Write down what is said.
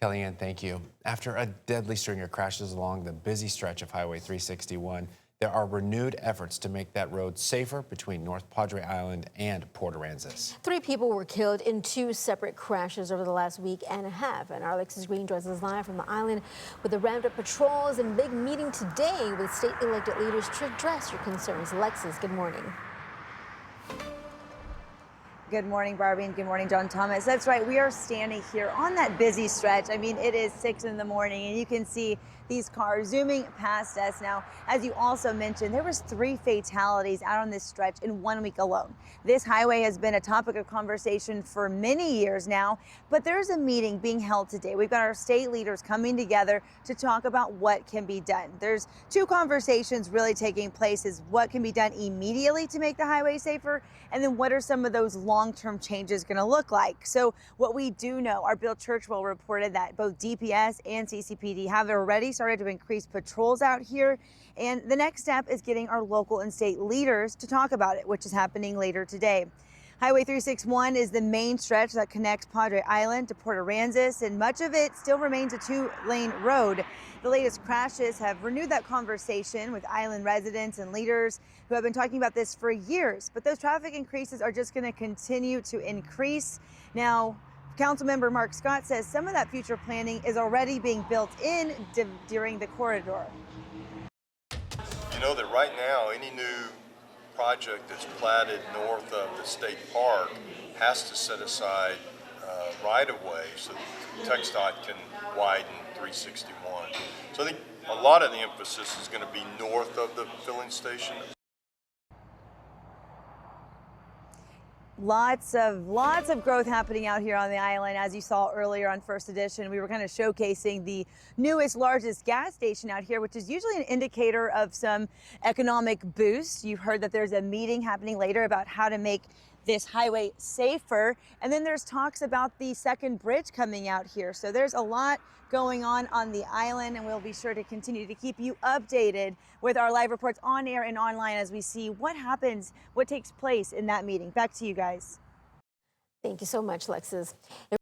Kellyanne, thank you. After a deadly string of crashes along the busy stretch of Highway 361, there are renewed efforts to make that road safer between North Padre Island and Port Aransas. 3 people were killed in 2 separate crashes over the last week and a half. And our Alexis Green joins us live from the island with the ramped up patrols and big meeting today with state elected leaders to address your concerns. Alexis, good morning. Good morning, Barbie, and good morning, John Thomas. That's right. We are standing here on that busy stretch. I mean, it is 6 in the morning, and you can see these cars zooming past us. Now, as you also mentioned, there was 3 fatalities out on this stretch in 1 week alone. This highway has been a topic of conversation for many years now, but there's a meeting being held today. We've got our state leaders coming together to talk about what can be done. There's 2 conversations really taking place: is what can be done immediately to make the highway safer, and then what are some of those long-term changes going to look like. So what we do know, our Bill Churchwell reported that both DPS and CCPD have already started to increase patrols out here. And the next step is getting our local and state leaders to talk about it, which is happening later today. Highway 361 is the main stretch that connects Padre Island to Port Aransas, and much of it still remains a 2-lane road. The latest crashes have renewed that conversation with island residents and leaders who have been talking about this for years. But those traffic increases are just going to continue to increase. Now, Councilmember Mark Scott says some of that future planning is already being built in during the corridor. You know that right now, any new project that's platted north of the state park has to set aside right of way so that TxDOT can widen 361. So I think a lot of the emphasis is going to be north of the filling station. Lots of growth happening out here on the island. As you saw earlier on First Edition, we were kind of showcasing the newest, largest gas station out here, which is usually an indicator of some economic boost. You've heard that there's a meeting happening later about how to make this highway safer. And then there's talks about the second bridge coming out here. So there's a lot going on the island, and we'll be sure to continue to keep you updated with our live reports on air and online as we see what happens, what takes place in that meeting. Back to you guys. Thank you so much, Alexis.